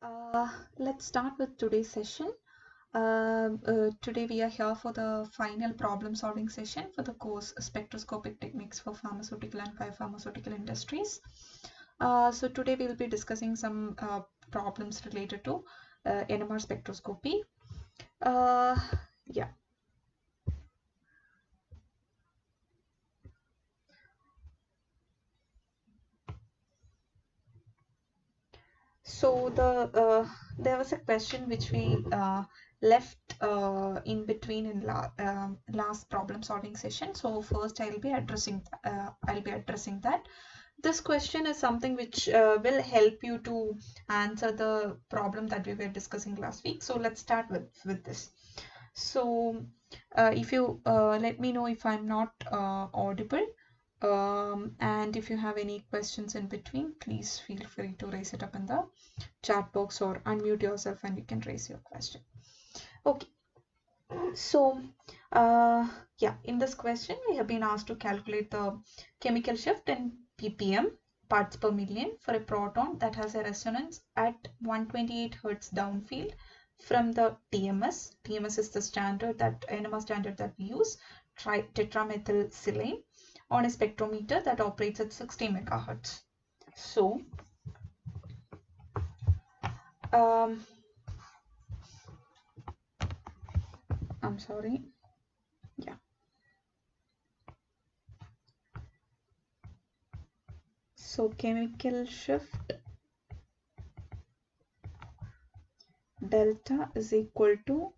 Hi, let's start with today's session. Today we are here for the final problem solving session for the course Spectroscopic Techniques for Pharmaceutical and Biopharmaceutical Industries. So today we will be discussing some problems related to NMR spectroscopy. Yeah. So there was a question which we left in between in last problem solving session. So first I'll be addressing that. This question is something which will help you to answer the problem that we were discussing last week. So let's start with this. So if you let me know if I'm not audible. And if you have any questions in between, please feel free to raise it up in the chat box or unmute yourself and you can raise your question. Okay, so yeah, in this question we have been asked to calculate the chemical shift in ppm, parts per million, for a proton that has a resonance at 128 Hz downfield from the TMS. TMS is the standard that NMR standard that we use, tetramethylsilane, on a spectrometer that operates at 60 megahertz. So I'm sorry. Yeah. So chemical shift delta is equal to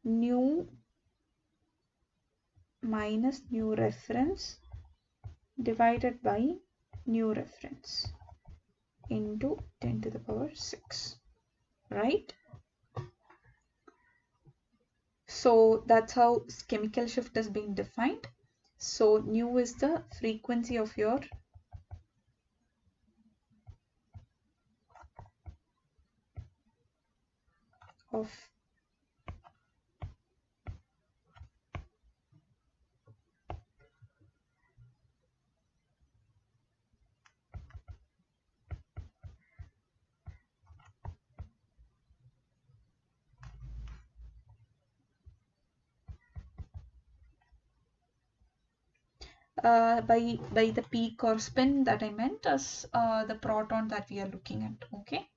nu minus nu reference divided by nu reference into 10 to the power 6, right? So that's how chemical shift has been defined. So nu is the frequency of your by the peak or spin that I meant as the proton that we are looking at. Okay,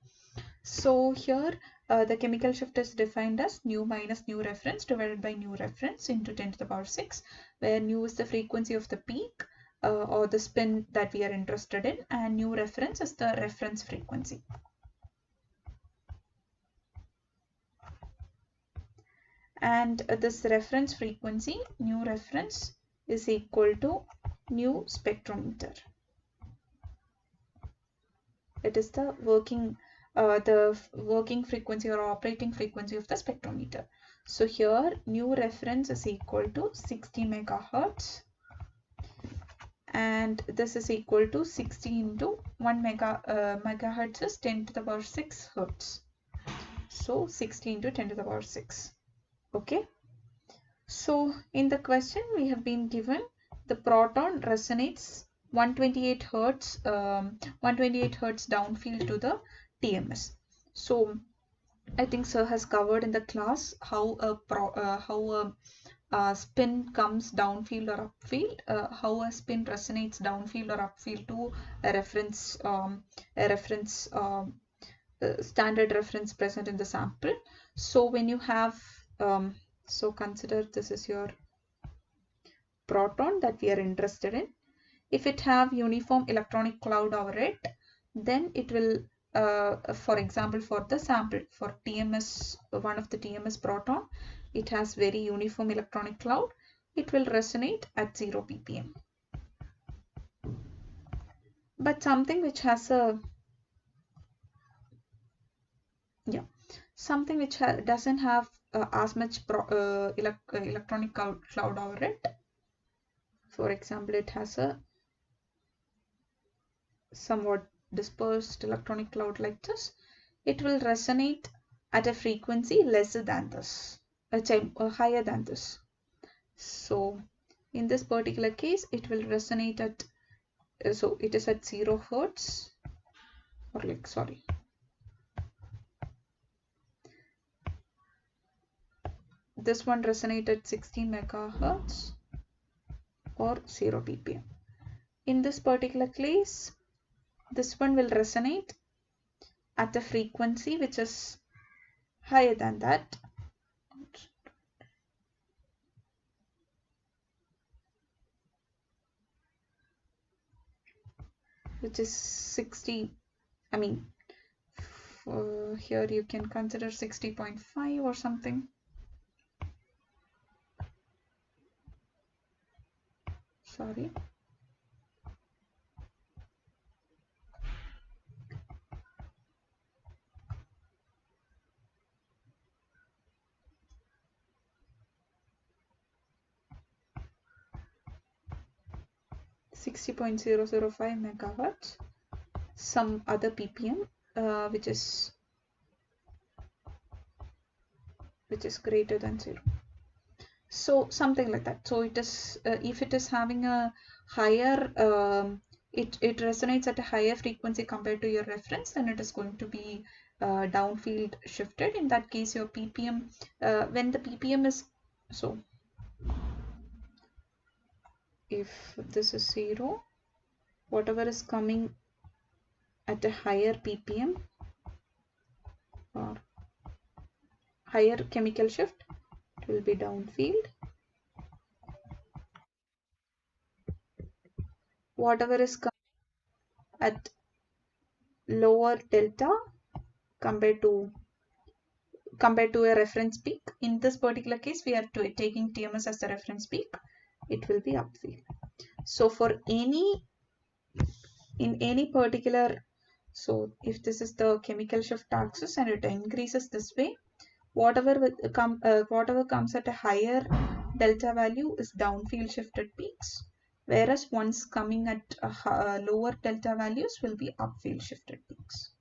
so here the chemical shift is defined as nu minus nu reference divided by nu reference into 10 to the power 6, where nu is the frequency of the peak or the spin that we are interested in, and nu reference is the reference frequency. And this reference frequency, nu reference, is equal to nu spectrometer. It is the working frequency or operating frequency of the spectrometer. So here nu reference is equal to 60 megahertz, and this is equal to 60 into 1 megahertz is 10 to the power 6 hertz. So 60 into 10 to the power 6. Okay. So in the question we have been given the proton resonates 128 hertz downfield to the TMS. So I think sir has covered in the class how a spin comes downfield or upfield, how a spin resonates downfield or upfield to a reference standard reference present in the sample. So when you have so consider this is your proton that we are interested in. If it have uniform electronic cloud over it, then it will for example, for the sample for TMS, one of the TMS proton, it has very uniform electronic cloud, it will resonate at 0 ppm. But something which has a something which doesn't have as much electronic cloud over it, for example, it has a somewhat dispersed electronic cloud like this, it will resonate at a frequency lesser than this, higher than this. So in this particular case it will resonate at so it is at 0 hertz, or like sorry this one resonate at 60 megahertz or 0 ppm. In this particular case, this one will resonate at a frequency which is higher than that. Which is 60, I mean, here you can consider 60.5 or something. Sorry. .005 megahertz, some other ppm, which is greater than 0. So something like that. So it is if it is having a higher it resonates at a higher frequency compared to your reference, then it is going to be downfield shifted. In that case, your ppm, when the ppm is, so if this is 0, whatever is coming at a higher ppm or higher chemical shift, it will be downfield. Whatever is coming at lower delta compared to a reference peak, in this particular case we are taking TMS as the reference peak, it will be upfield. So for in any particular, so if this is the chemical shift axis and it increases this way, whatever comes at a higher delta value is downfield shifted peaks, whereas ones coming at lower delta values will be upfield shifted peaks.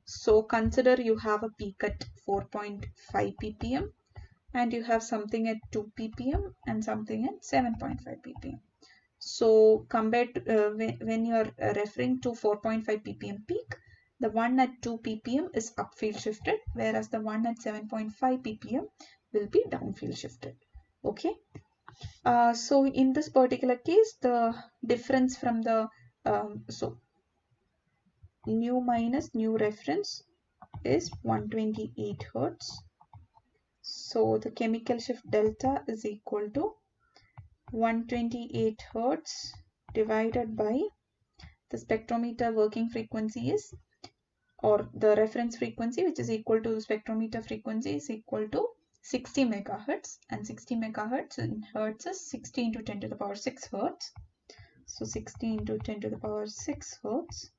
So consider you have a peak at 4.5 ppm and you have something at 2 ppm and something at 7.5 ppm. So compared to, when you are referring to 4.5 ppm peak, the one at 2 ppm is upfield shifted, whereas the one at 7.5 ppm will be downfield shifted. Okay. So in this particular case, the difference from the so new minus new reference is 128 hertz. So the chemical shift delta is equal to 128 hertz divided by the spectrometer working frequency is, or the reference frequency, which is equal to the spectrometer frequency, is equal to 60 megahertz, and 60 megahertz in hertz is 60 into 10 to the power 6 hertz. So 60 into 10 to the power 6 hertz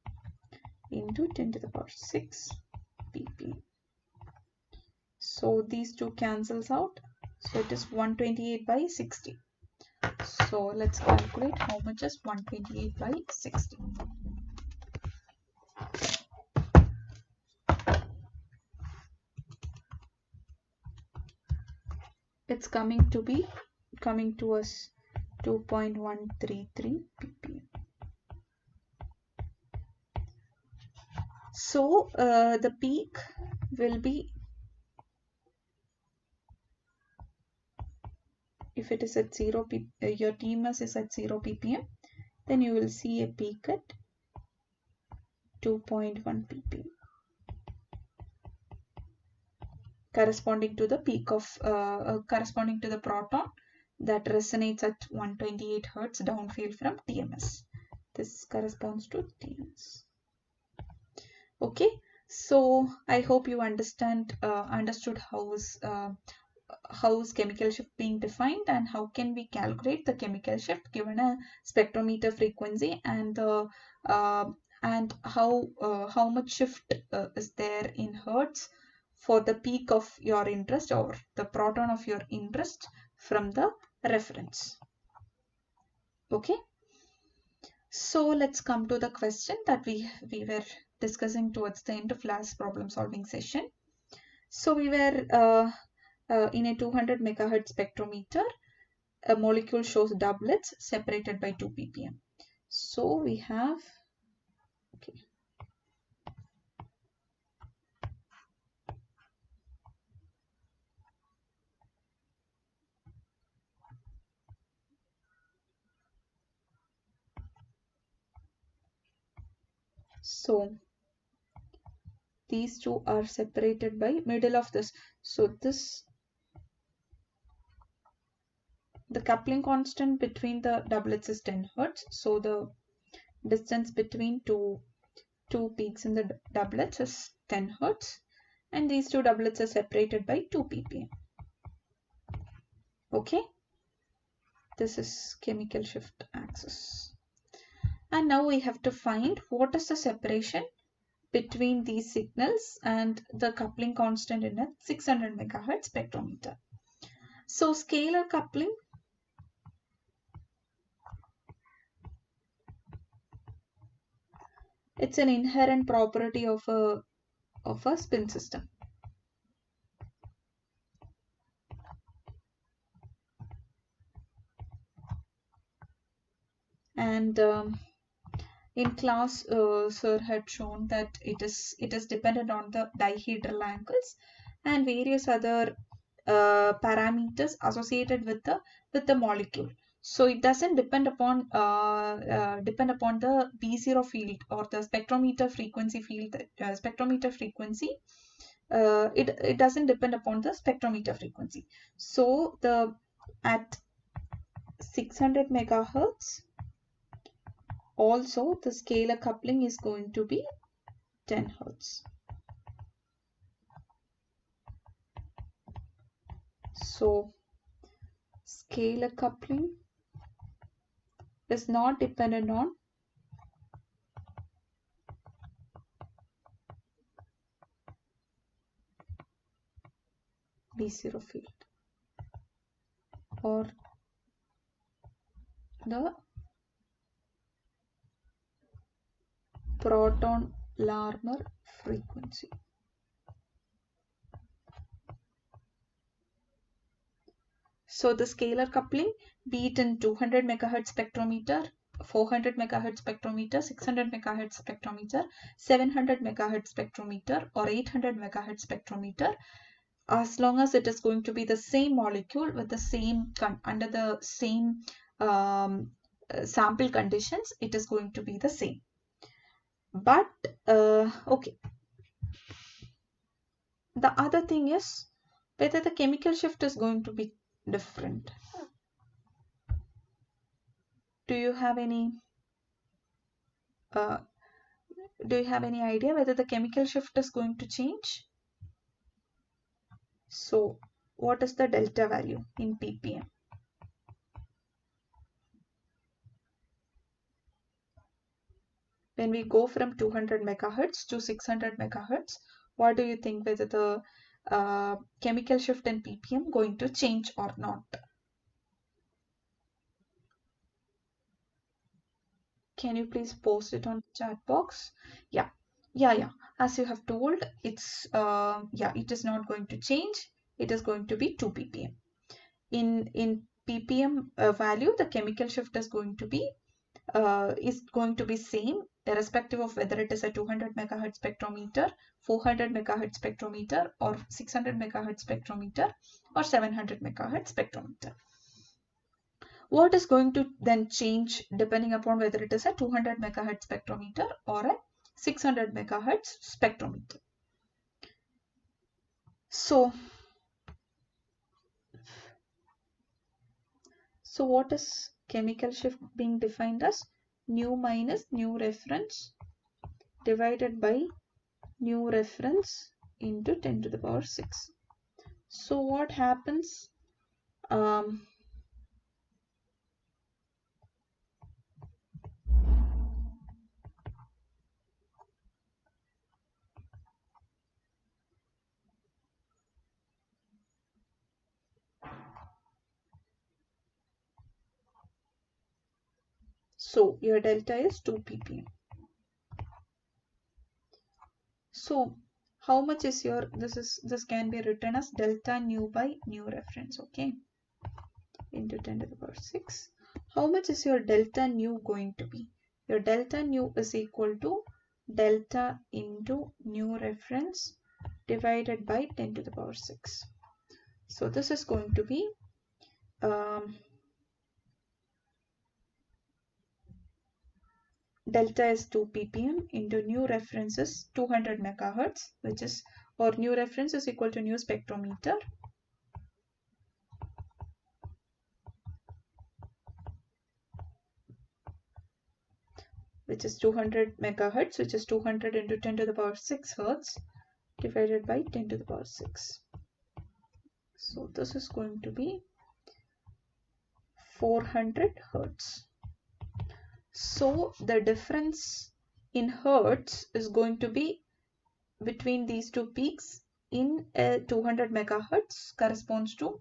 into 10 to the power 6 ppm. So these two cancels out. So it is 128 by 60. So let's calculate how much is 128 by 60. It's coming to us 2.133 ppm. So the peak will be, if it is at 0 your TMS is at 0 ppm, then you will see a peak at 2.1 ppm, corresponding to the peak of corresponding to the proton that resonates at 128 hertz downfield from TMS. This corresponds to TMS. Okay, so I hope you understood how is chemical shift being defined and how can we calculate the chemical shift given a spectrometer frequency, and and how much shift is there in hertz for the peak of your interest or the proton of your interest from the reference. Okay, so let's come to the question that we were discussing towards the end of last problem solving session. So we were in a 200 megahertz spectrometer, a molecule shows doublets separated by 2 ppm. So we have, okay, So these two are separated by middle of this. So this, the coupling constant between the doublets is 10 Hertz. So the distance between two peaks in the doublets is 10 Hertz. And these two doublets are separated by 2 ppm. Okay. This is chemical shift axis. And now we have to find what is the separation between these signals and the coupling constant in a 600 megahertz spectrometer. So scalar coupling, it's an inherent property of a spin system. And in class, sir had shown that it is dependent on the dihedral angles and various other parameters associated with the molecule. So it doesn't depend upon the B0 field or the spectrometer frequency field. Spectrometer frequency. It doesn't depend upon the spectrometer frequency. So at 600 megahertz, also the scalar coupling is going to be 10 Hertz. So scalar coupling is not dependent on B0 field or the proton Larmor frequency. So the scalar coupling, be it in 200 megahertz spectrometer, 400 megahertz spectrometer, 600 megahertz spectrometer, 700 megahertz spectrometer, or 800 megahertz spectrometer, as long as it is going to be the same molecule with the same under the same sample conditions, it is going to be the same. But okay, the other thing is whether the chemical shift is going to be different. Do you have any idea whether the chemical shift is going to change? So what is the delta value in ppm? When we go from 200 megahertz to 600 megahertz, what do you think, whether the chemical shift in ppm going to change or not? Can you please post it on the chat box? Yeah. As you have told, it's it is not going to change. It is going to be 2 ppm. In ppm value, the chemical shift is going to be same, irrespective of whether it is a 200 megahertz spectrometer, 400 megahertz spectrometer, or 600 megahertz spectrometer, or 700 megahertz spectrometer. What is going to then change depending upon whether it is a 200 megahertz spectrometer or a 600 megahertz spectrometer? So what is chemical shift being defined as? Nu minus nu reference divided by nu reference into 10 to the power 6. So what happens? So your delta is 2 ppm. So how much is your, this can be written as delta nu by nu reference, okay, into 10 to the power 6. How much is your delta nu going to be? Your delta nu is equal to delta into nu reference divided by 10 to the power 6. So this is going to be delta is 2 ppm into new reference is 200 megahertz, which is, or new reference is equal to new spectrometer, which is 200 megahertz, which is 200 into 10 to the power 6 hertz divided by 10 to the power 6. So this is going to be 400 hertz. So the difference in hertz is going to be between these two peaks in 200 megahertz corresponds to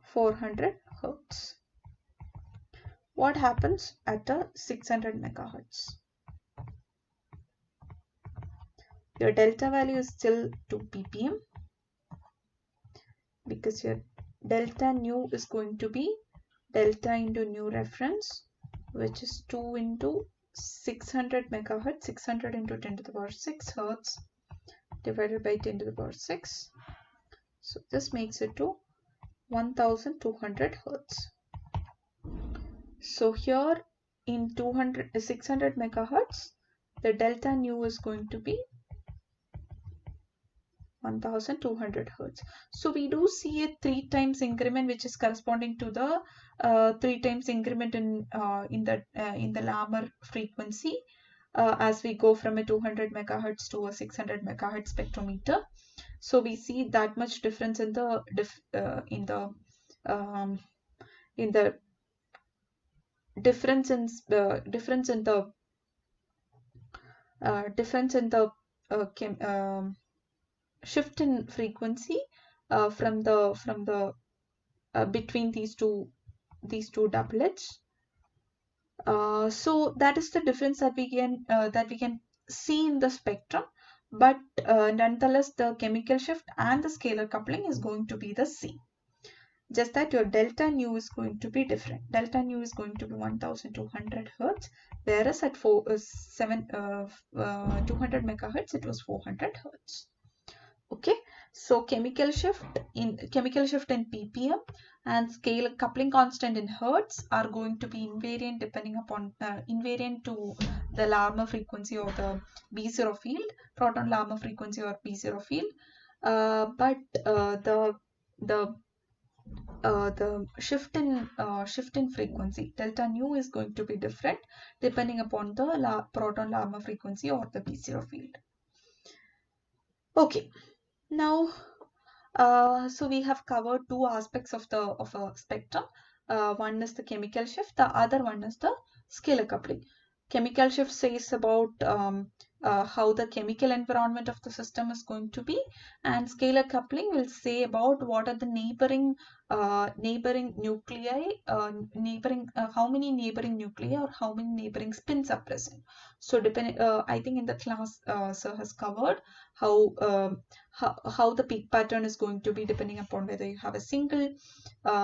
400 hertz. What happens at a 600 megahertz? Your delta value is still 2 ppm because your delta nu is going to be delta into new reference, which is 2 into 600 megahertz, 600 into 10 to the power 6 hertz divided by 10 to the power 6. So this makes it to 1200 hertz. So here in 600 megahertz, the delta nu is going to be 1200 hertz. So we do see a 3 times increment, which is corresponding to the 3 times increment in the Larmor frequency as we go from a 200 megahertz to a 600 megahertz spectrometer. So we see that much difference in the shift in frequency from the between these two doublets. So that is the difference that we can see in the spectrum, but nonetheless the chemical shift and the scalar coupling is going to be the same. Just that your delta nu is going to be different. Delta nu is going to be 1200 hertz, whereas at 200 megahertz it was 400 hertz. Okay, so chemical shift in ppm and scale coupling constant in hertz are going to be invariant depending upon invariant to the Larmor frequency or the B0 field, proton Larmor frequency or B0 field, but the shift in frequency delta nu is going to be different depending upon the proton Larmor frequency or the B0 field. Okay, now so we have covered two aspects of a spectrum. One is the chemical shift, the other one is the scalar coupling. Chemical shift says about how the chemical environment of the system is going to be, and scalar coupling will say about what are the neighboring nuclei, how many neighboring nuclei or how many neighboring spins are present. So I think in the class sir has covered how the peak pattern is going to be depending upon whether you have a single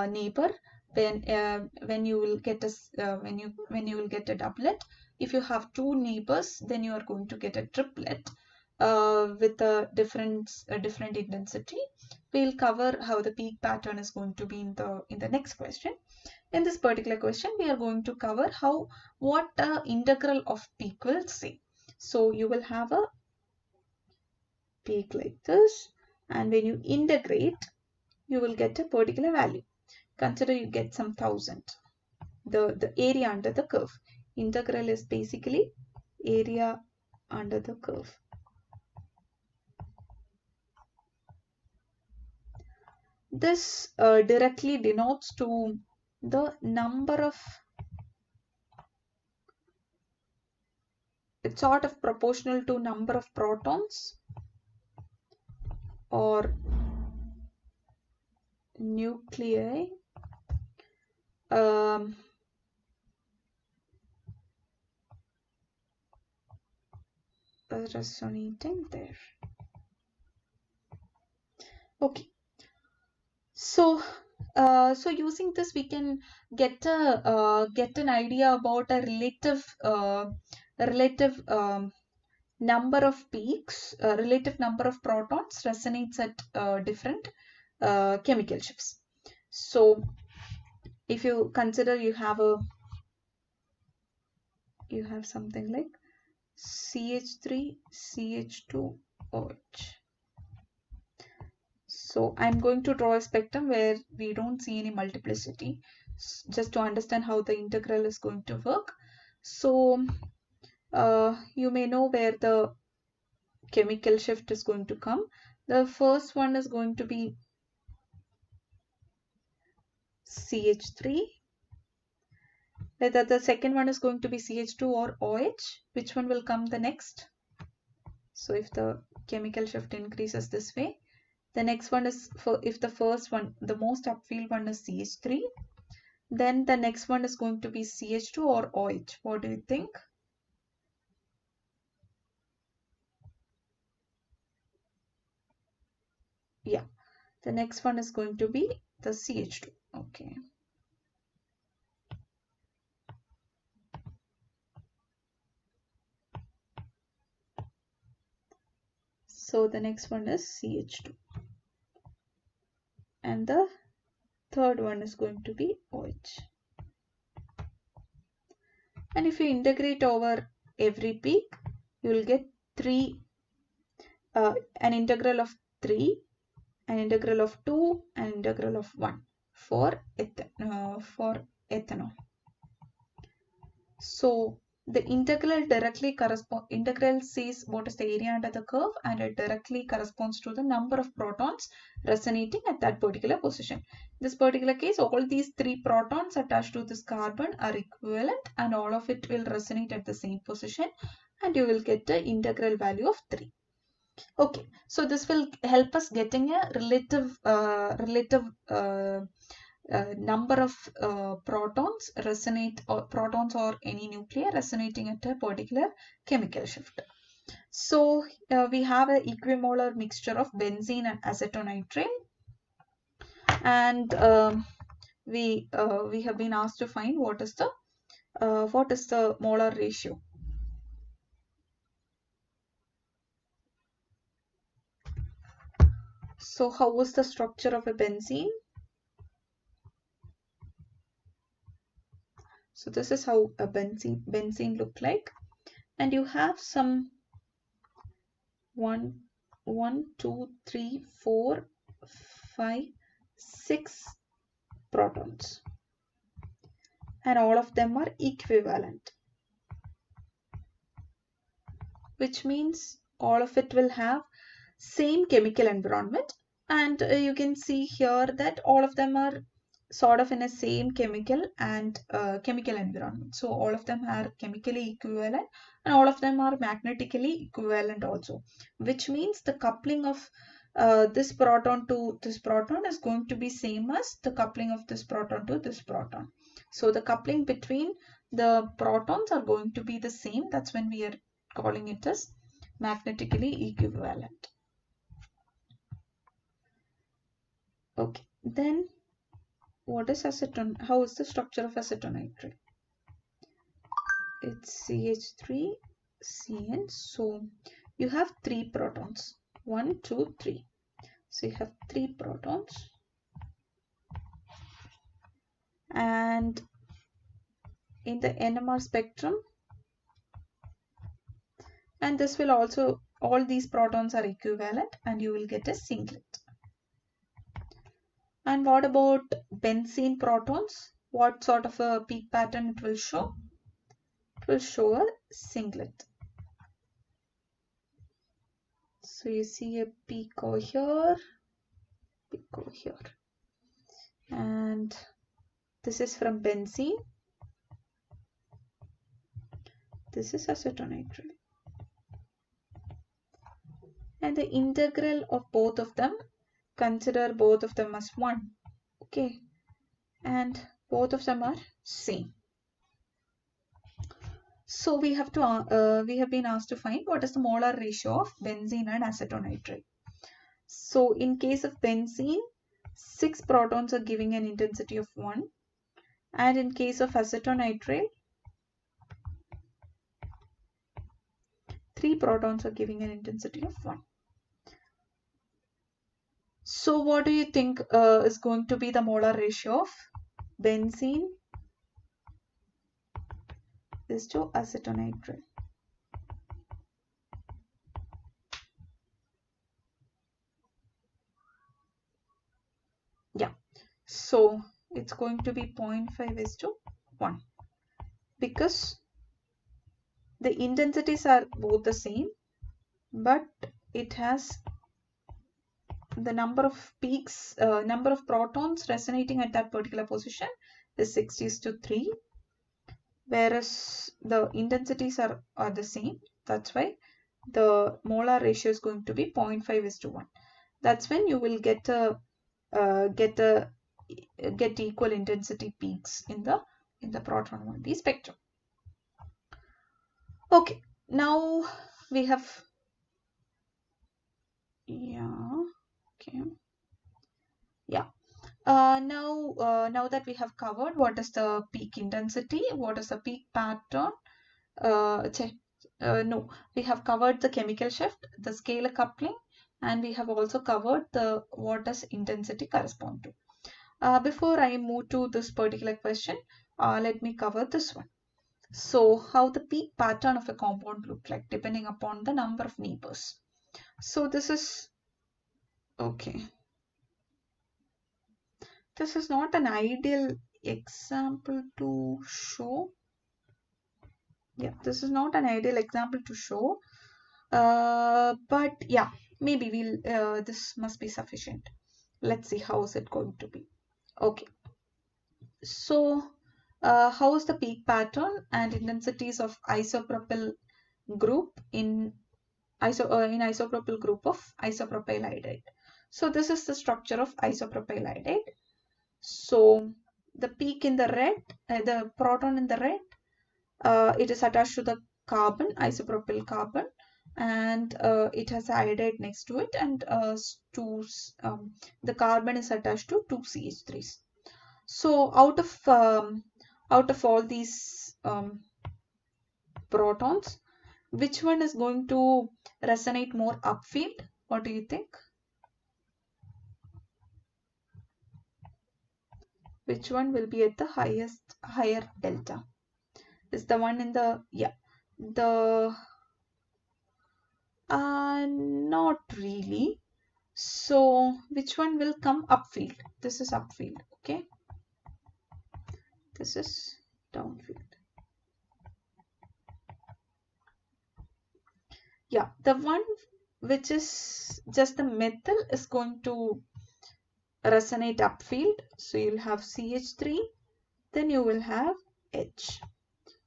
neighbor, when you will get a doublet. If you have two neighbors, then you are going to get a triplet with a different intensity. We'll cover how the peak pattern is going to be in the next question. In this particular question, we are going to cover what integral of peak will say. So you will have a peak like this, and when you integrate, you will get a particular value. Consider you get some 1000. The area under the curve. Integral is basically area under the curve. This directly denotes to the number of, it's sort of proportional to number of protons or nuclei resonating there. Okay, so using this we can get an idea about a relative number of peaks, relative number of protons resonates at different chemical shifts. So if you consider you have something like CH3 CH2 OH. So I'm going to draw a spectrum where we don't see any multiplicity, just to understand how the integral is going to work. So you may know where the chemical shift is going to come. The first one is going to be CH3. Whether the second one is going to be CH2 or OH, which one will come the next? So if the chemical shift increases this way, the next one is, if the first one, the most upfield one is CH3, then the next one is going to be CH2 or OH. What do you think? Yeah, the next one is going to be the CH2. Okay. So the next one is CH2. And the third one is going to be OH. And if you integrate over every peak, you will get an integral of 3, an integral of 2, an integral of 1 for ethanol. So the integral says what is the area under the curve, and it directly corresponds to the number of protons resonating at that particular position. In this particular case, all these 3 protons attached to this carbon are equivalent, and all of it will resonate at the same position, and you will get the integral value of 3. Okay, so this will help us getting a relative number of protons or any nuclei resonating at a particular chemical shift. So we have an equimolar mixture of benzene and acetonitrile, and we have been asked to find what is the molar ratio. So how was the structure of a benzene? So this is how a benzene look like, and you have some 1, 2, 3, 4, 5, 6 protons, and all of them are equivalent, which means all of it will have same chemical environment, and you can see here that all of them are sort of in a same chemical environment. So all of them are chemically equivalent, and all of them are magnetically equivalent also, which means the coupling of this proton to this proton is going to be same as the coupling of this proton to this proton. So the coupling between the protons are going to be the same. That's when we are calling it as magnetically equivalent. Okay, then what is acetone? How is the structure of acetonitrile? It's CH3 CN. So you have 3 protons. 1, 2, 3. So you have 3 protons. And in the NMR spectrum, and this will also, all these protons are equivalent, and you will get a singlet. And what about benzene protons? What sort of a peak pattern it will show? It will show a singlet. So you see a peak over here, and this is from benzene. This is acetonitrile. And the integral of both of them, consider both of them as 1. Okay, and both of them are same. So we have been asked to find what is the molar ratio of benzene and acetonitrile. So in case of benzene, 6 protons are giving an intensity of 1, and in case of acetonitrile, 3 protons are giving an intensity of 1. So what do you think is going to be the molar ratio of benzene is to acetonitrile. Yeah, so it's going to be 0.5 is to 1 because the intensities are both the same, but it has the number of peaks, number of protons resonating at that particular position is 6:3, whereas the intensities are the same. That's why the molar ratio is going to be 0.5 is to 1. That's when you will get equal intensity peaks in the proton 1D spectrum. Okay, now we have now that we have covered what is the peak intensity, what is the peak pattern, no, we have covered the chemical shift, the scalar coupling, and we have also covered the what does intensity correspond to. Before I move to this particular question, let me cover this one. So how the peak pattern of a compound look like depending upon the number of neighbors. So this is okay. This is not an ideal example to show. Yeah, this is not an ideal example to show. But yeah, maybe this must be sufficient. Let's see how is it going to be. Okay. So how is the peak pattern and intensities of isopropyl group in isopropyl group of isopropyl iodide? So this is the structure of isopropyl iodide. So the peak in the red, the proton in the red, it is attached to the carbon, isopropyl carbon, and it has iodide next to it, and the carbon is attached to two CH3s. So out of all these protons, which one is going to resonate more upfield? What do you think? Which one will be at the higher delta? Is the one in the not really. So which one will come upfield? This is upfield, okay? This is downfield. Yeah, the one which is just the methyl is going to resonate upfield. So you'll have CH3, then you will have H.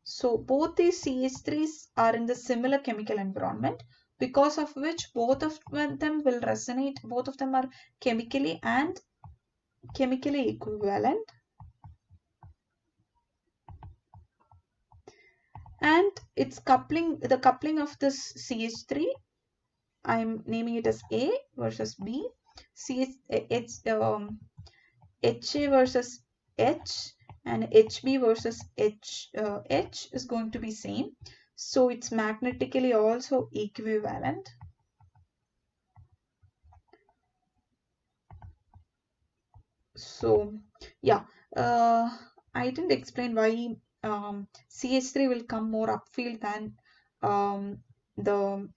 So both these CH3s are in the similar chemical environment, because of which both of them will resonate, both of them are chemically equivalent. And its coupling, the coupling of this CH3, I'm naming it as A versus B, HA versus H, and HB versus H is going to be same. So it's magnetically also equivalent. So yeah, I didn't explain why CH3 will come more upfield than the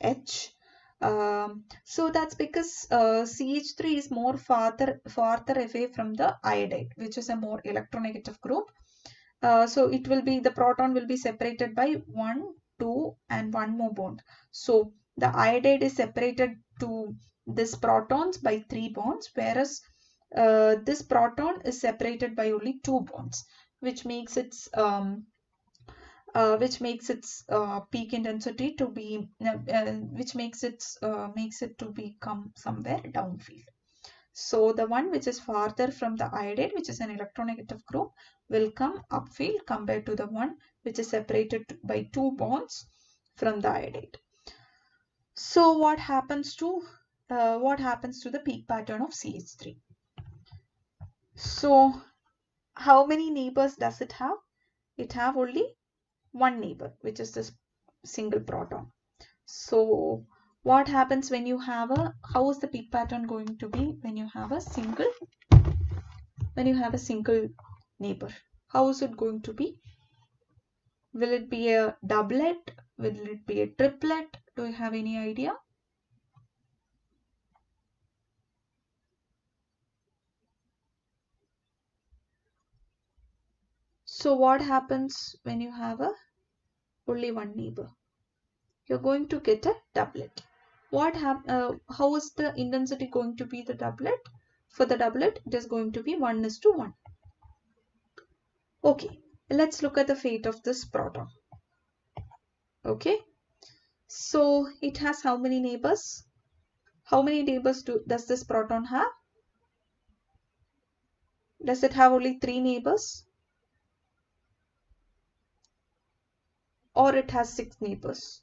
H. So that's because CH3 is more farther away from the iodide, which is a more electronegative group. So it will be, the proton will be separated by 1, 2 and one more bond. So the iodide is separated to this protons by 3 bonds, whereas this proton is separated by only 2 bonds, which makes its peak intensity to be makes it to become somewhere downfield. So the one which is farther from the iodide, which is an electronegative group, will come upfield compared to the one which is separated by 2 bonds from the iodide. So what happens to the peak pattern of CH3? So how many neighbors does it have? It have only one neighbor, which is this single proton. So what happens when you have how is the peak pattern going to be when you have a single neighbor. How is it going to be? Will it be a doublet? Will it be a triplet? Do you have any idea? So what happens when you have only one neighbor? You're going to get a doublet. How is the intensity going to be the doublet? For the doublet, it is going to be 1:1. Okay, let's look at the fate of this proton. Okay, so it has how many neighbors? How many neighbors does this proton have? Does it have only 3 neighbors? Or it has 6 neighbors?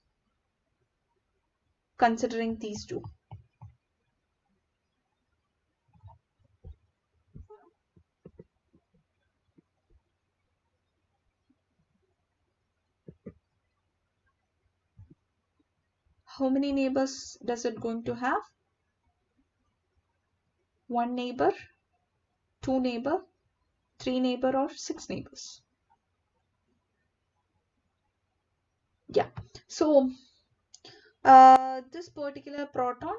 Considering these two. How many neighbors does it going to have? 1 neighbor, 2 neighbor, 3 neighbor, or 6 neighbors? Yeah. So this particular proton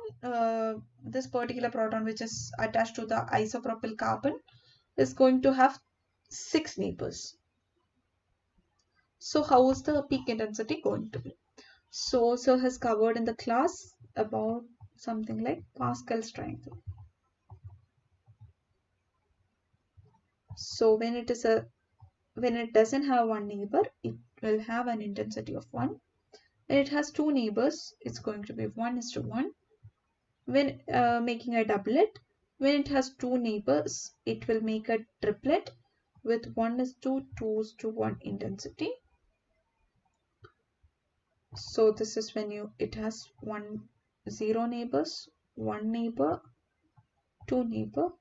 which is attached to the isopropyl carbon is going to have 6 neighbors. So how is the peak intensity going to be? So has covered in the class about something like Pascal's triangle. So when it doesn't have one neighbor, it will have an intensity of 1. When it has 2 neighbors, it's going to be 1:1. When making a doublet, when it has 2 neighbors, it will make a triplet with 1:2:1 intensity. So this is when it has 0 neighbors, 1 neighbor, 2 neighbor.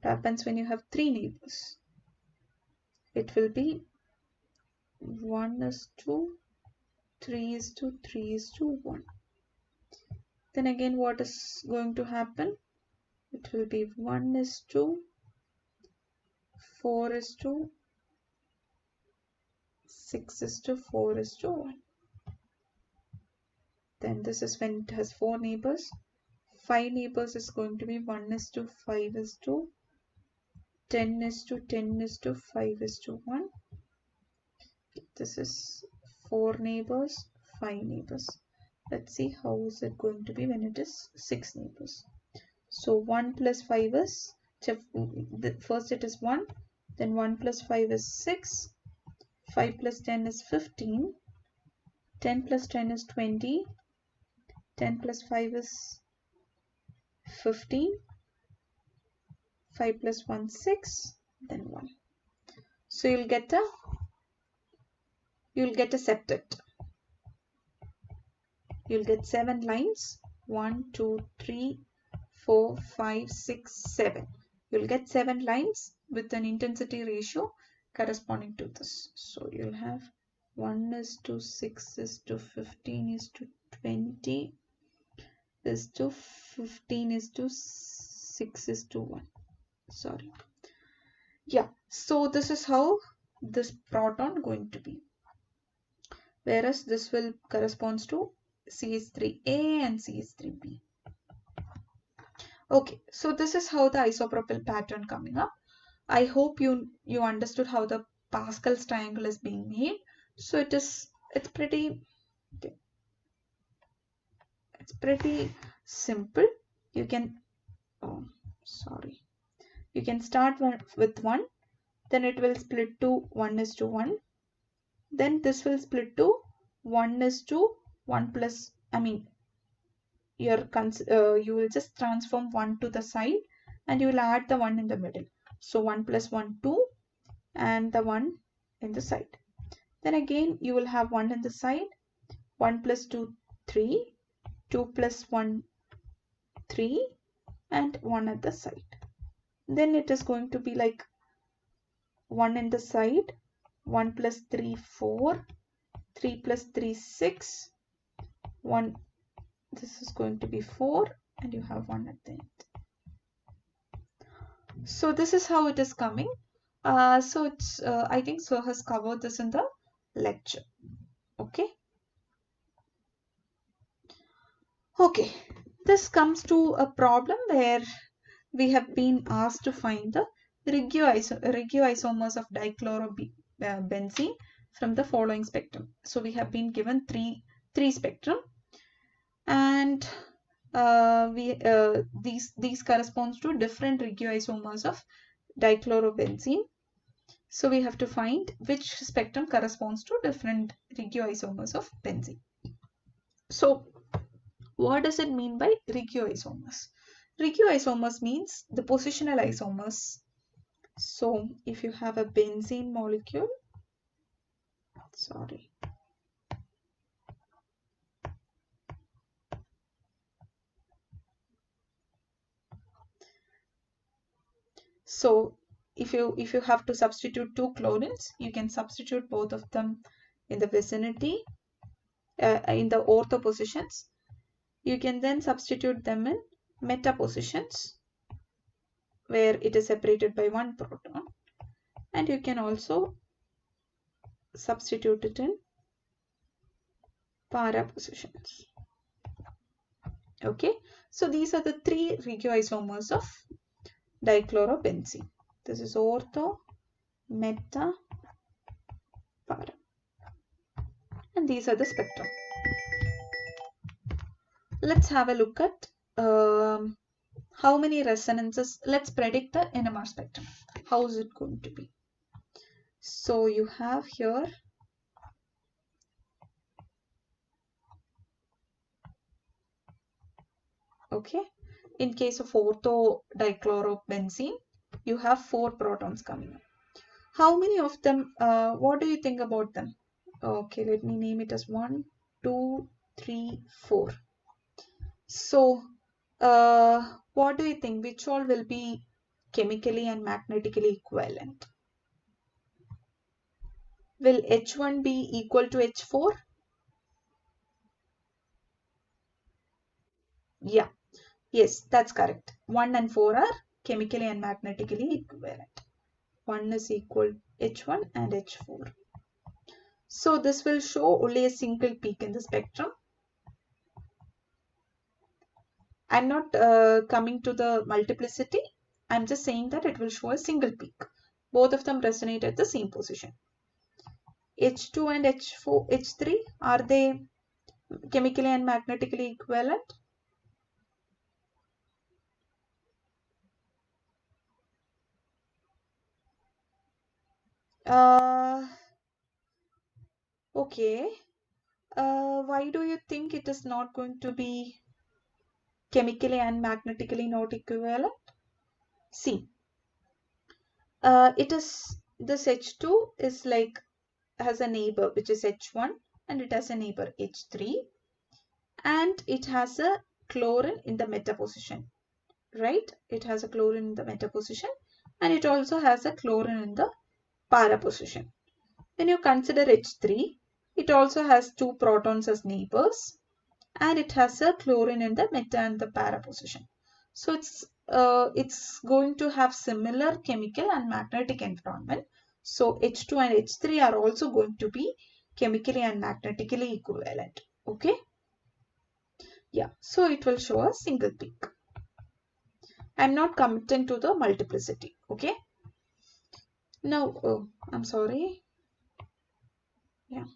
It happens when you have 3 neighbors. It will be 1:3:3:1. Then again, what is going to happen? It will be 1:4:6:4:1. Then this is when it has 4 neighbors. 5 neighbors is going to be 1:5:10:10:5:1. This is 4 neighbors, 5 neighbors. Let's see how is it going to be when it is 6 neighbors. So 1 plus 5 is, first it is 1, then 1 plus 5 is 6, 5 plus 10 is 15, 10 plus 10 is 20, 10 plus 5 is 15, 5 plus 1 6, then 1. So you'll get a septet. You'll get 7 lines. 1, 2, 3, 4, 5, 6, 7. You'll get 7 lines with an intensity ratio corresponding to this. So you'll have 1:6:15:20 15:6:1. Sorry. Yeah. So this is how this proton going to be. Whereas this will corresponds to CH3A and CH3B. Okay, so this is how the isopropyl pattern coming up. I hope you understood how the Pascal's triangle is being made. So it's pretty simple. You can you can start with 1, then it will split to 1:1. Then this will split to 1:1 plus, you will just transform 1 to the side and you will add the 1 in the middle. So 1 plus 1, 2, and the 1 in the side. Then again you will have 1 in the side, 1 plus 2, 3, 2 plus 1, 3, and 1 at the side. Then it is going to be like 1 in the side, 1 plus 3, 4, 3 plus 3, 6, 1, this is going to be 4, and you have 1 at the end. So this is how it is coming. So it's I think Sir has covered this in the lecture. Okay. Okay. This comes to a problem where we have been asked to find the regioisomers of dichlorobenzene from the following spectrum. So we have been given three spectrum, and these corresponds to different regioisomers of dichlorobenzene. So we have to find which spectrum corresponds to different regioisomers of benzene. So what does it mean by regioisomers? Regioisomers means the positional isomers. So if you have a benzene molecule, sorry. So if you have to substitute two chlorines, you can substitute both of them in the vicinity, in the ortho positions. You can then substitute them in meta positions where it is separated by one proton, and you can also substitute it in para positions. Okay, so these are the three regioisomers of dichlorobenzene. This is ortho, meta, para, and these are the spectrum. Let's have a look at how many resonances. Let's predict the NMR spectrum. How is it going to be? So you have here okay, in case of ortho dichlorobenzene, you have 4 protons coming up. How many of them, what do you think about them? Okay, let me name it as 1, 2, 3, 4. So, what do you think? Which all will be chemically and magnetically equivalent? Will H1 be equal to H4? Yeah, yes, that's correct. 1 and 4 are chemically and magnetically equivalent. 1 is equal H1 and H4. So this will show only a single peak in the spectrum. I'm not coming to the multiplicity. I'm just saying that it will show a single peak. Both of them resonate at the same position. H2 and H4, H3, are they chemically and magnetically equivalent? Okay. Why do you think it is not going to be chemically and magnetically not equivalent? See, it is this H2 is like has a neighbor which is H1 and it has a neighbor H3 and it has a chlorine in the meta position, right? It has a chlorine in the meta position and it also has a chlorine in the para position. When you consider H3, it also has two protons as neighbors and it has a chlorine in the meta and the para position. So it's going to have similar chemical and magnetic environment. So H2 and H3 are also going to be chemically and magnetically equivalent. Okay. Yeah. So it will show a single peak. I'm not committing to the multiplicity. Okay. Now, oh, I'm sorry. Yeah.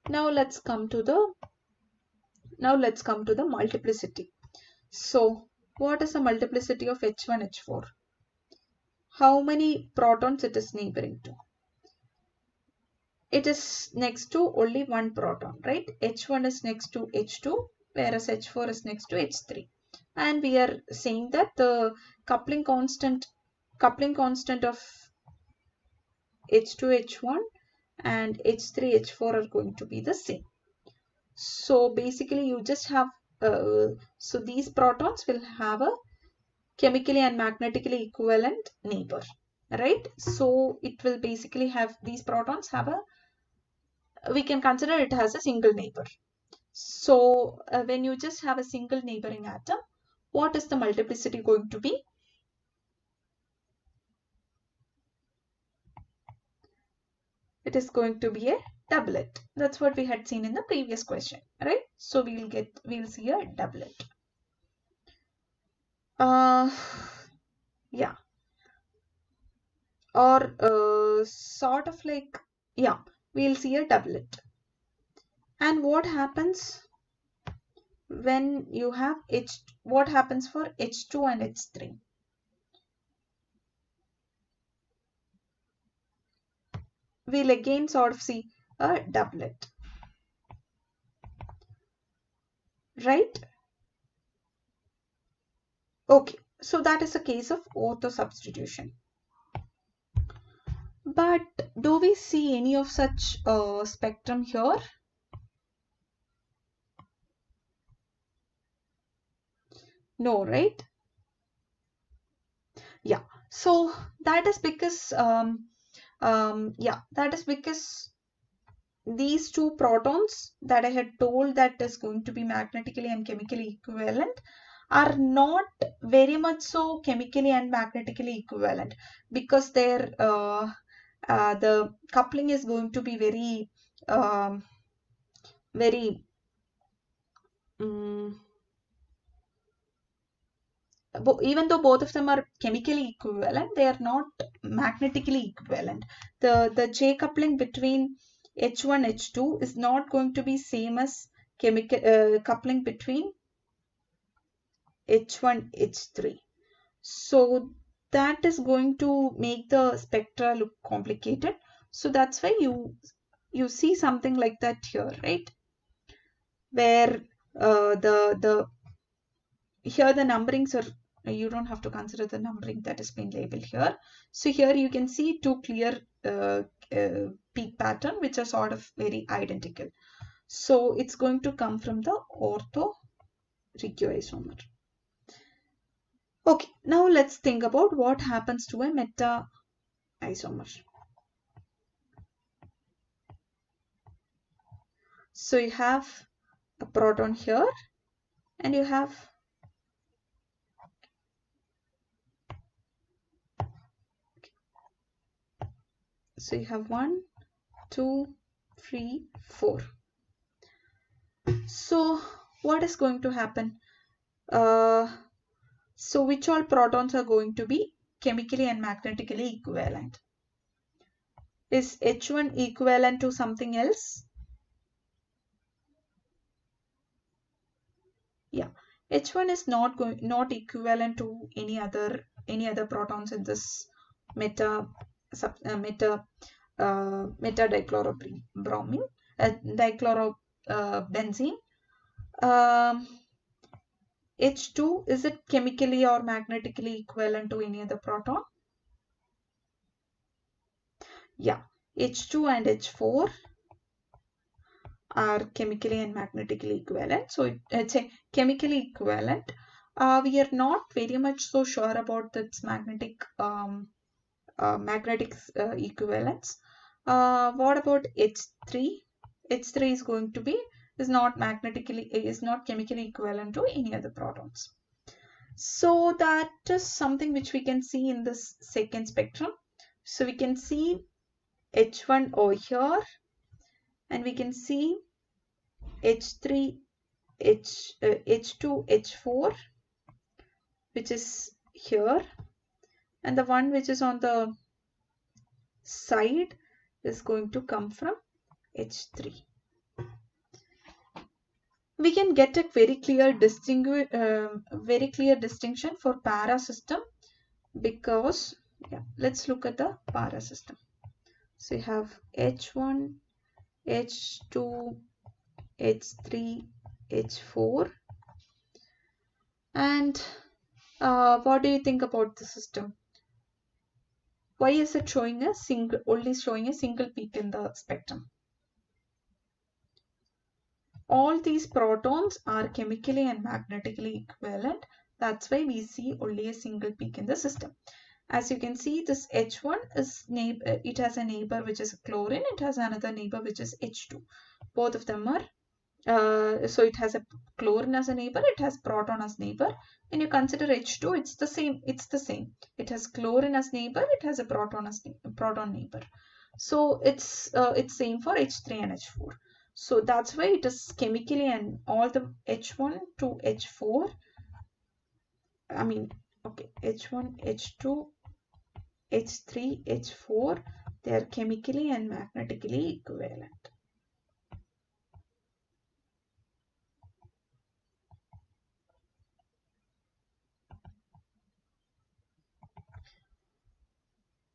Now let's come to the multiplicity. So what is the multiplicity of H1, H4? How many protons it is neighboring to? It is next to only one proton, right? H1 is next to H2, whereas H4 is next to H3. And we are saying that the coupling constant of H2, H1 and H3, H4 are going to be the same. So basically you just have, so these protons will have a chemically and magnetically equivalent neighbor, right? So it will basically have, these protons have a, we can consider it has a single neighbor. So when you just have a single neighboring atom, what is the multiplicity going to be? It is going to be a doublet. That's what we had seen in the previous question, right? So we'll see a doublet. Yeah, or sort of like, yeah, we'll see a doublet. And what happens when you have what happens for H2 and H3? We'll again sort of see a doublet, right? Okay, so that is a case of ortho substitution. But do we see any of such spectrum here? No, right? Yeah, so that is because that is because these two protons that I had told that is going to be magnetically and chemically equivalent are not very much so chemically and magnetically equivalent, because their the coupling is going to be very very um, even though both of them are chemically equivalent, they are not magnetically equivalent. The J coupling between H1 H2 is not going to be same as chemical coupling between H1 H3. So that is going to make the spectra look complicated. So that's why you see something like that here, right? Where the here the numberings are, you don't have to consider the numbering that is being labeled here. So here you can see two clear peak pattern which are sort of very identical. So it's going to come from the ortho regioisomer. Okay, now let's think about what happens to a meta isomer. So you have a proton here and you have so you have 1, 2, 3, 4. So what is going to happen? So which all protons are going to be chemically and magnetically equivalent? Is H1 equivalent to something else? Yeah, H1 is not equivalent to any other protons in this meta dichlorobromine dichlorobenzene. H2, is it chemically or magnetically equivalent to any other proton? Yeah, H2 and H4 are chemically and magnetically equivalent. So it's a chemically equivalent. We are not very much so sure about its magnetic equivalence. What about H3? H3 is not chemically equivalent to any other protons. So that is something which we can see in this second spectrum. So we can see H1 over here, and we can see H3, H2, H4, which is here, and the one which is on the side is going to come from H3. We can get a very clear distinction for para system, because let's look at the para system. So you have H1, H2, H3, H4, and what do you think about the system? Why is it only showing a single peak in the spectrum? All these protons are chemically and magnetically equivalent. That's why we see only a single peak in the system. As you can see, this H1 it has a neighbor which is chlorine. It has another neighbor which is H2. Both of them are So it has a chlorine as a neighbor, it has proton as neighbor. When you consider H2, it's the same. It has chlorine as neighbor, it has a proton as proton neighbor. So it's same for H3 and H4. So that's why it is chemically, and all the H1 to H4, I mean, okay, H1, H2, H3, H4, they are chemically and magnetically equivalent.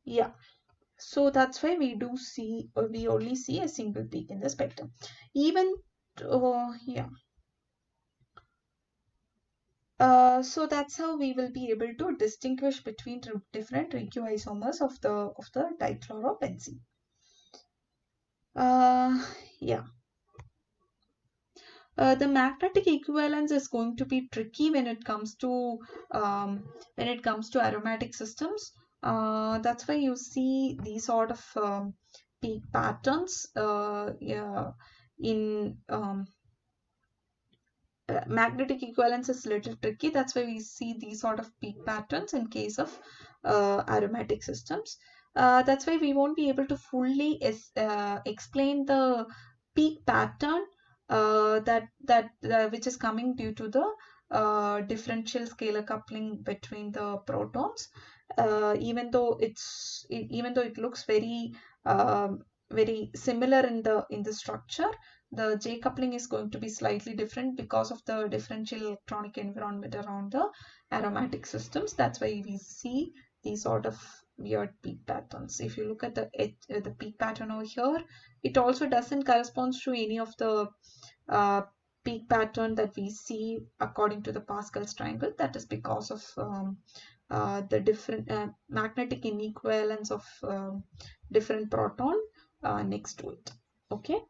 Yeah. So that's why we do see, we only see a single peak in the spectrum. Even, yeah. So that's how we will be able to distinguish between different regioisomers of the dichlorobenzene. Yeah. The magnetic equivalence is going to be tricky when it comes to aromatic systems. That's why you see these sort of peak patterns, yeah, in magnetic equivalence is a little tricky. That's why we see these sort of peak patterns in case of aromatic systems. That's why we won't be able to fully explain the peak pattern which is coming due to the differential scalar coupling between the protons. Even though it looks very similar in the structure, the J coupling is going to be slightly different because of the differential electronic environment around the aromatic systems. That's why we see these sort of weird peak patterns. If you look at the peak pattern over here, it also doesn't correspond to any of the uh, peak pattern that we see according to the Pascal's triangle. That is because of the different magnetic inequivalence of different proton next to it. Okay.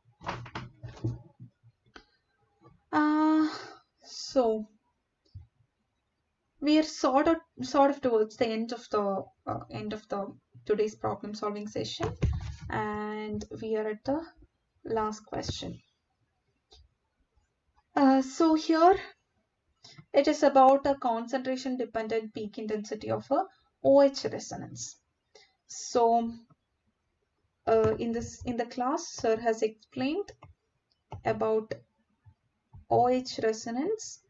Uh, so we are sort of towards the end of the today's problem solving session, and we are at the last question. So here it is about a concentration dependent peak intensity of a OH resonance. So in the class, sir has explained about OH resonance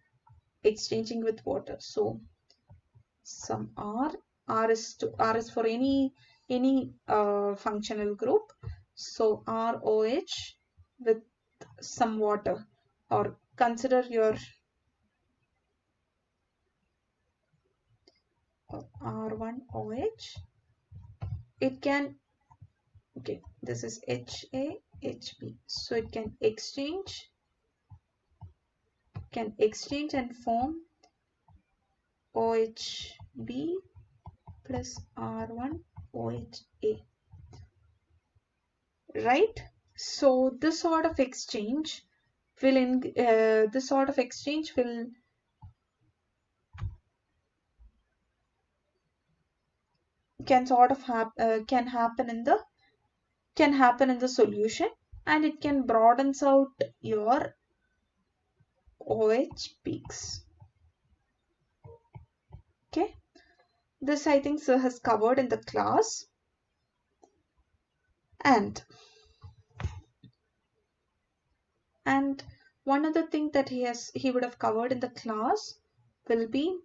exchanging with water. So some R is for any functional group. So ROH with some water, or consider your R1OH. It can, okay, this is HAHB. So it can exchange and form OHB plus R1OHA, right? So this sort of exchange will can sort of can happen in the solution, and it can broadens out your OH peaks. Okay, this I think sir has covered in the class, and one other thing that he would have covered in the class will be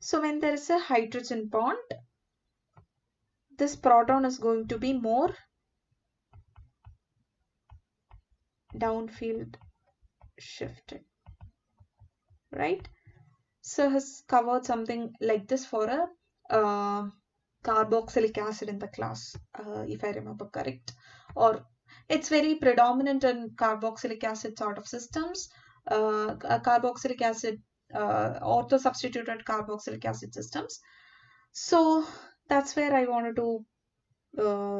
so when there is a hydrogen bond, this proton is going to be more downfield shifted, right? So has covered something like this for a carboxylic acid in the class, if I remember correct, or it's very predominant in carboxylic acid sort of systems, carboxylic acid, ortho substituted carboxylic acid systems. So that's where I wanted to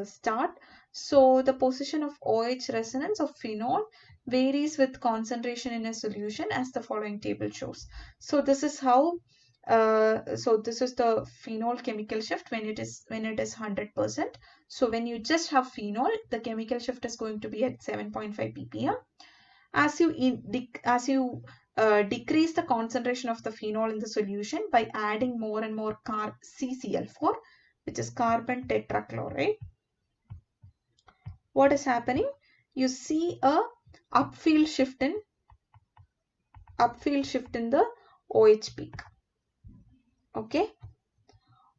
start. So the position of OH resonance of phenol varies with concentration in a solution as the following table shows. So this is how so this is the phenol chemical shift when it is 100%. So when you just have phenol, the chemical shift is going to be at 7.5 ppm. As you decrease the concentration of the phenol in the solution by adding more and more CCl4, which is carbon tetrachloride, what is happening? You see a upfield shift in the OH peak. Okay.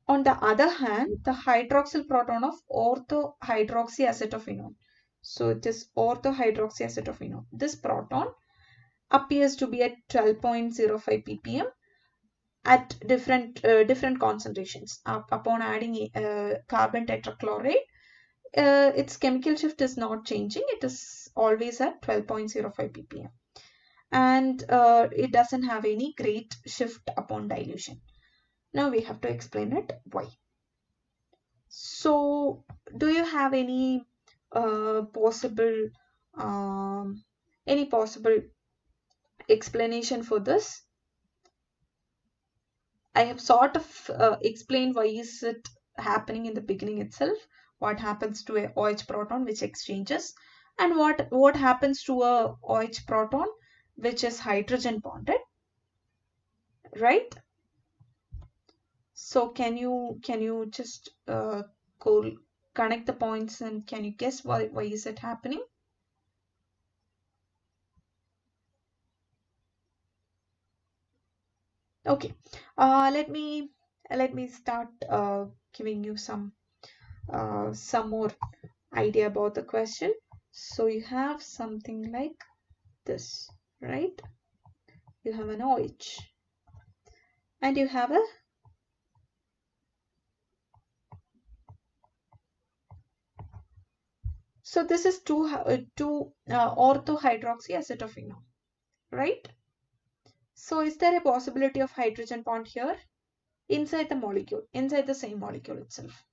On the other hand, the hydroxyl proton of orthohydroxyacetophenone. So it is orthohydroxyacetophenone. This proton appears to be at 12.05 ppm at different concentrations. Upon adding carbon tetrachloride, its chemical shift is not changing. It is always at 12.05 ppm. And it doesn't have any great shift upon dilution. Now we have to explain it why. So do you have any possible explanation for this? I have sort of explained why is it happening in the beginning itself, what happens to a OH proton which exchanges, and what happens to a OH proton which is hydrogen bonded, right? So can you just connect the points and can you guess why is it happening? Okay, let me start giving you some more idea about the question. So you have something like this, right? You have an OH and you have a so this is two orthohydroxyacetophenone, right? So is there a possibility of hydrogen bond here inside the molecule, inside the same molecule itself?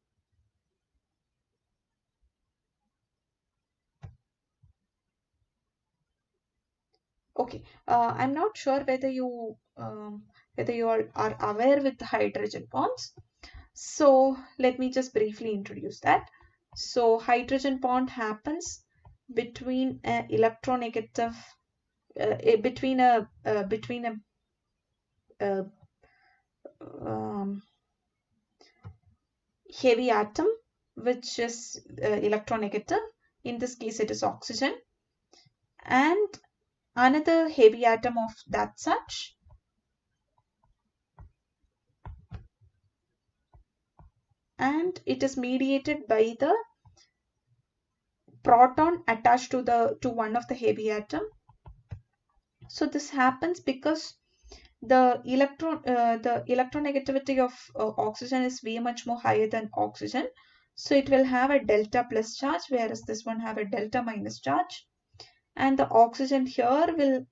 Okay, I'm not sure whether you all are aware with the hydrogen bonds. So let me just briefly introduce that. So hydrogen bond happens between a electronegative between a um, heavy atom which is electronegative. In this case it is oxygen, and another heavy atom of that such, and it is mediated by the proton attached to one of the heavy atom. So this happens because the electronegativity of oxygen is way much more higher than oxygen. So it will have a delta plus charge, whereas this one have a delta minus charge. And the oxygen here will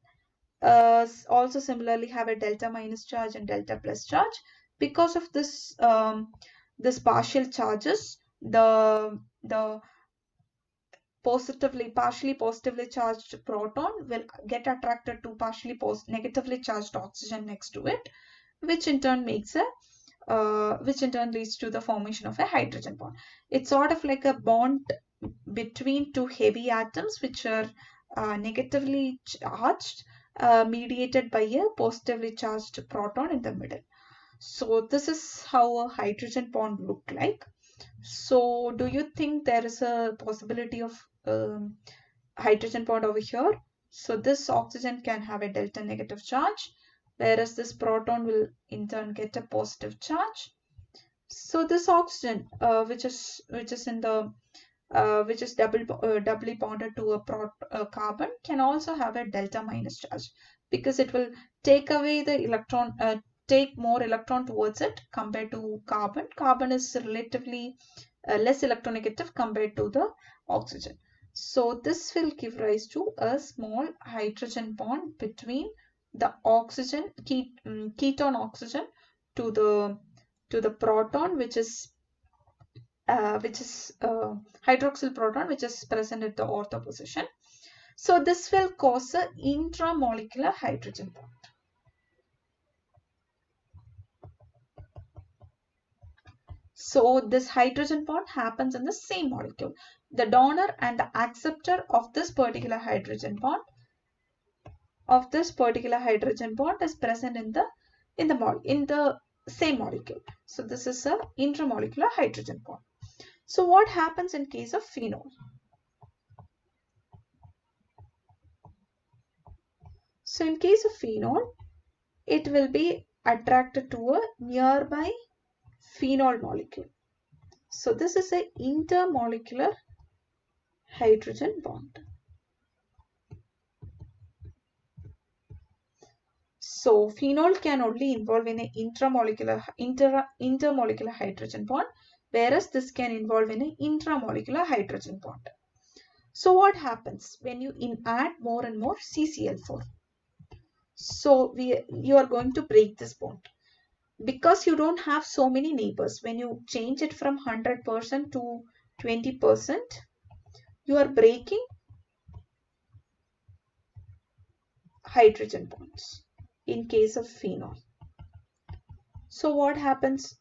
also similarly have a delta minus charge and delta plus charge. Because of this this partial charges, the partially positively charged proton will get attracted to partially negatively charged oxygen next to it, which in turn makes a which in turn leads to the formation of a hydrogen bond. It's sort of like a bond between two heavy atoms which are negatively charged, mediated by a positively charged proton in the middle. So this is how a hydrogen bond look like. So do you think there is a possibility of hydrogen bond over here? So this oxygen can have a delta negative charge, whereas this proton will in turn get a positive charge. So this oxygen, which is in the which is doubly bonded to a carbon, can also have a delta minus charge because it will take away the electron, take more electron towards it compared to carbon. Carbon is relatively less electronegative compared to the oxygen. So this will give rise to a small hydrogen bond between the oxygen ketone oxygen to the proton, which is which is hydroxyl proton, which is present at the ortho position. So this will cause a intramolecular hydrogen bond. So this hydrogen bond happens in the same molecule. The donor and the acceptor of this particular hydrogen bond is present in the same molecule. So this is a intramolecular hydrogen bond. So what happens in case of phenol? So in case of phenol, it will be attracted to a nearby phenol molecule. So this is a intermolecular hydrogen bond. So phenol can only involve in an intermolecular hydrogen bond, whereas this can involve in an intramolecular hydrogen bond. So what happens when you add more and more CCl4? So you are going to break this bond. Because you don't have so many neighbors, when you change it from 100% to 20%, you are breaking hydrogen bonds in case of phenol. So what happens?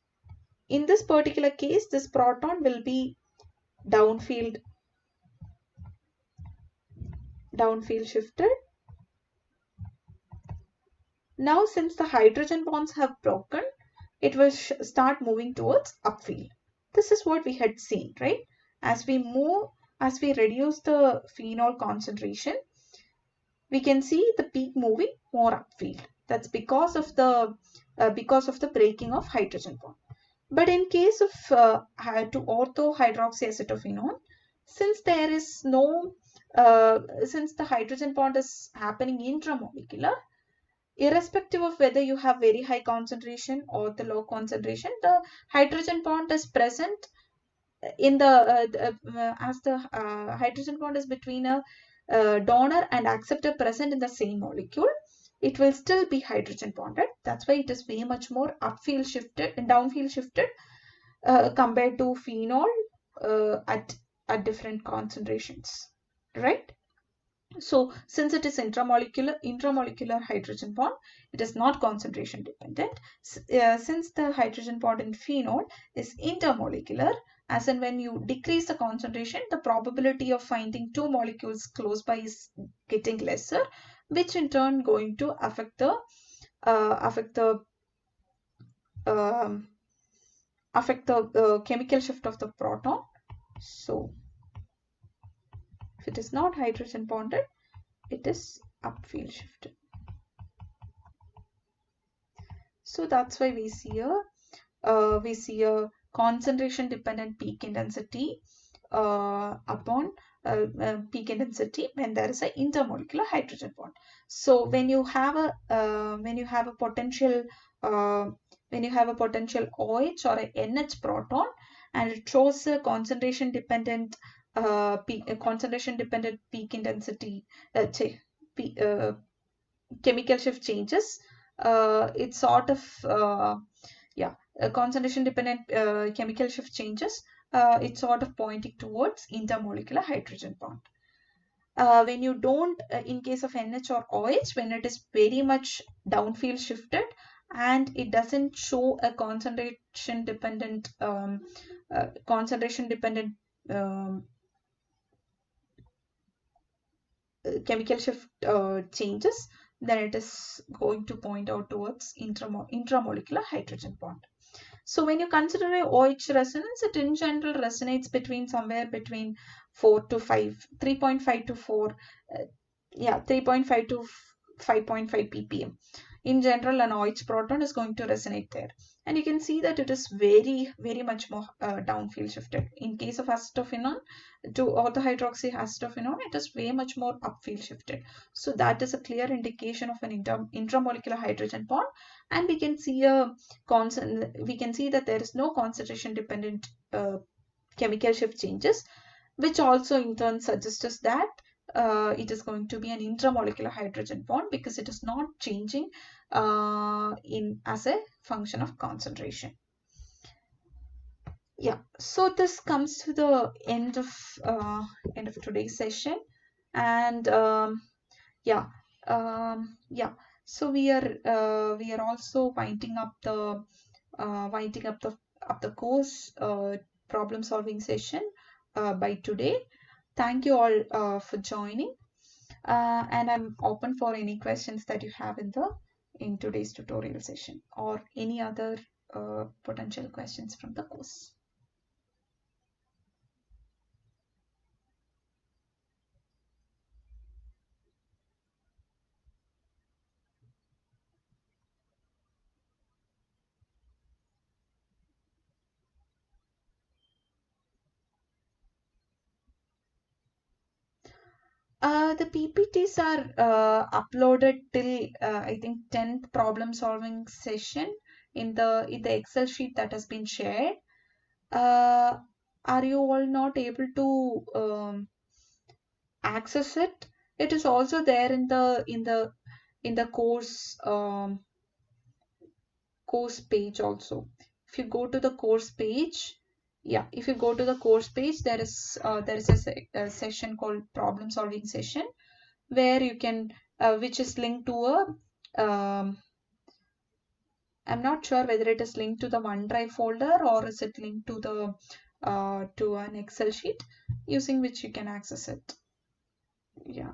In this particular case, this proton will be downfield shifted. Now since the hydrogen bonds have broken, it will start moving towards upfield. This is what we had seen, right? As we reduce the phenol concentration, we can see the peak moving more upfield. That's because of the breaking of hydrogen bond. But in case of to ortho-hydroxyacetophenone, since there is no since the hydrogen bond is happening intramolecular, irrespective of whether you have very high concentration or the low concentration, the hydrogen bond is present in as the hydrogen bond is between a donor and acceptor present in the same molecule, it will still be hydrogen bonded. That's why it is way much more upfield shifted and downfield shifted compared to phenol at different concentrations, right? So since it is intramolecular hydrogen bond, it is not concentration dependent. Since the hydrogen bond in phenol is intermolecular, as in when you decrease the concentration, the probability of finding two molecules close by is getting lesser, which in turn going to affect the chemical shift of the proton. So if it is not hydrogen bonded, it is upfield shifted. So that's why we see a concentration dependent peak intensity upon peak intensity when there is an intermolecular hydrogen bond. So when you have a potential OH or a NH proton, and it shows a concentration dependent peak intensity, chemical shift changes, it's sort of concentration dependent chemical shift changes, it's sort of pointing towards intermolecular hydrogen bond. When you don't, in case of NH or OH, when it is very much downfield shifted and it doesn't show a concentration dependent chemical shift changes, then it is going to point out towards intramolecular hydrogen bond. So when you consider a OH resonance, it in general resonates somewhere between 3.5 to 4, 3.5 to 5.5 ppm. In general, an OH proton is going to resonate there. And you can see that it is very, very much more downfield shifted. In case of acetophenone, to orthohydroxyacetophenone, it is way much more upfield shifted. So that is a clear indication of an intramolecular hydrogen bond. And we can see that there is no concentration dependent chemical shift changes, which also in turn suggests us that it is going to be an intramolecular hydrogen bond because it is not changing as a function of concentration. Yeah, so this comes to the end of today's session, and yeah, yeah. So we are also winding up the course problem solving session by today. Thank you all for joining, and I'm open for any questions that you have in today's tutorial session or any other potential questions from the course. The PPTs are uploaded till I think 10th problem solving session in the Excel sheet that has been shared. Uh, are you all not able to access it? It is also there in the course page also. If you go to the course page, yeah, if you go to the course page, there is a session called problem solving session where you can which is linked to a I'm not sure whether it is linked to the OneDrive folder or is it linked to an Excel sheet using which you can access it. Yeah,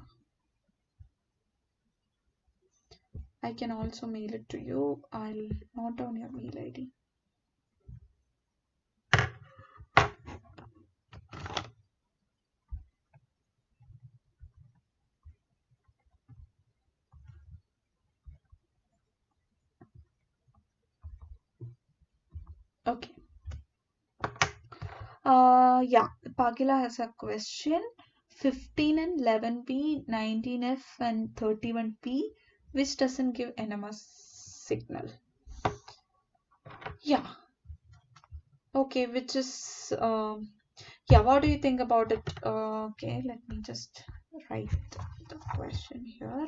I can also mail it to you. I'll note down your mail ID. Okay. Yeah, Pagila has a question. 15 and 11p, 19f and 31p, which doesn't give NMS signal. Yeah. Okay, which is yeah, what do you think about it? Okay, let me just write the question here.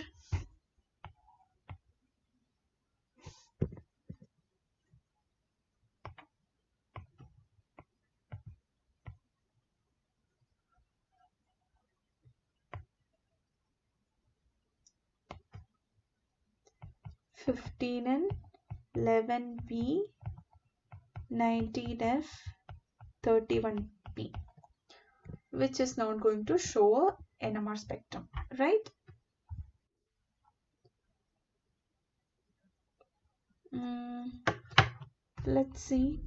Fifteen and 11p, 19f, 31p, which is not going to show a NMR spectrum, right? Let's see.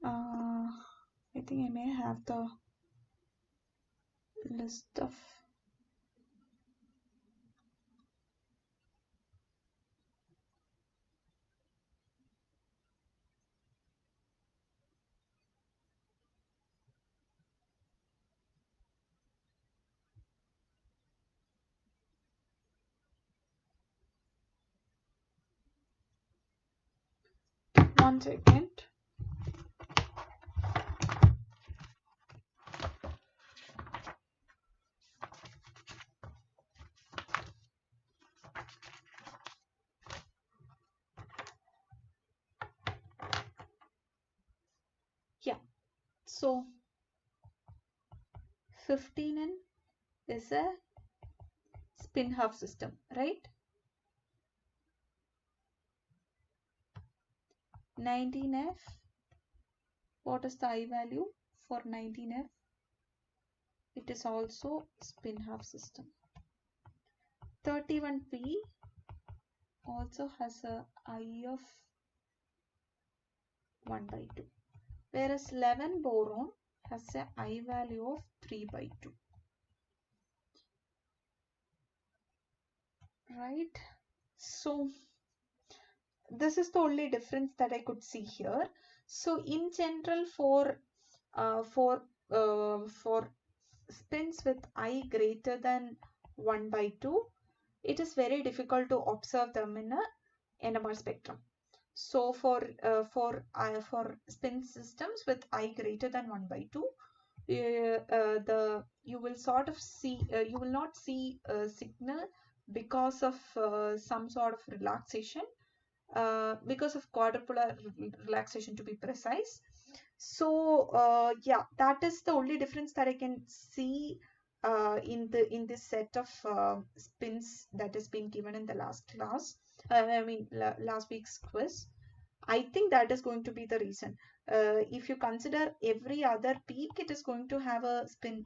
I think I may have the list of 1 second. Yeah, so 15n is a spin half system, right? 19f, what is the I value for 19f? It is also spin half system. 31p also has a I of 1 by 2, whereas 11 boron has a I value of 3 by 2, right? So this is the only difference that I could see here. So in general, uh, for for spins with I greater than 1 by 2, it is very difficult to observe them in a NMR spectrum. So for spin systems with I greater than 1 by 2, you will sort of see you will not see a signal because of some sort of relaxation because of quadrupolar relaxation to be precise. So yeah, that is the only difference that I can see in this set of spins that has been given in the last class. I mean last week's quiz. I think that is going to be the reason. If you consider every other peak, it is going to have a spin.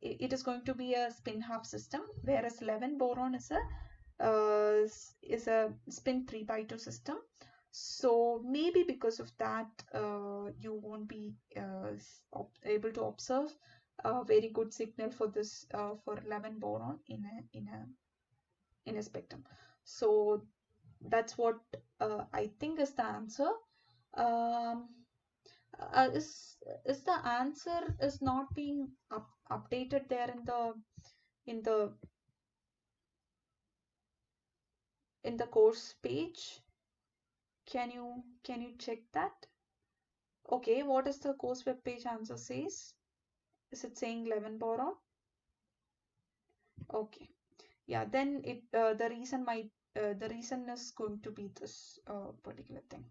It is going to be a spin half system, whereas 11 boron is a spin 3 by 2 system. So maybe because of that, you won't be able to observe a very good signal for this for 11 boron in a spectrum. So that's what I think is the answer. Um, is the answer is not being updated there in the in the course page? Can you check that? Okay, what is the course web page answer says? Is it saying 11 boron? Okay, yeah, then the reason is going to be this particular thing.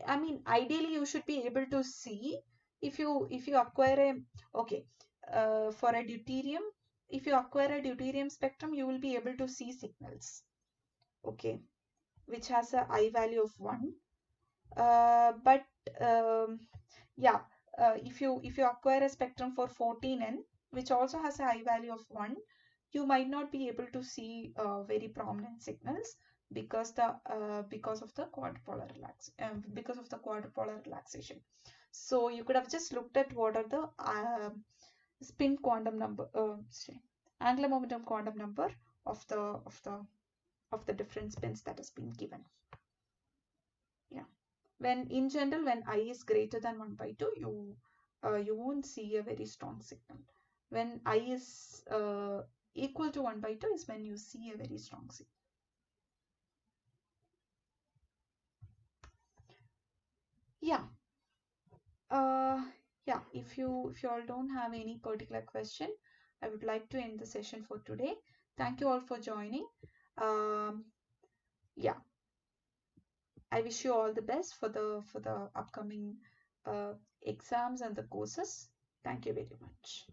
I mean, ideally you should be able to see if you acquire a okay for a deuterium. If you acquire a deuterium spectrum, you will be able to see signals. Okay, which has a I value of 1. But um, yeah, if you acquire a spectrum for 14N, which also has a I value of 1, you might not be able to see very prominent signals because of the quadrupolar relaxation. So you could have just looked at what are the spin quantum number, angular momentum quantum number of the different spins that has been given. Yeah. When in general, when I is greater than 1 by 2, you won't see a very strong signal. When I is equal to 1 by 2 is when you see a very strong signal. Yeah. Uh, yeah, if you all don't have any particular question, I would like to end the session for today. Thank you all for joining. Um, yeah, I wish you all the best for the upcoming exams and the courses. Thank you very much.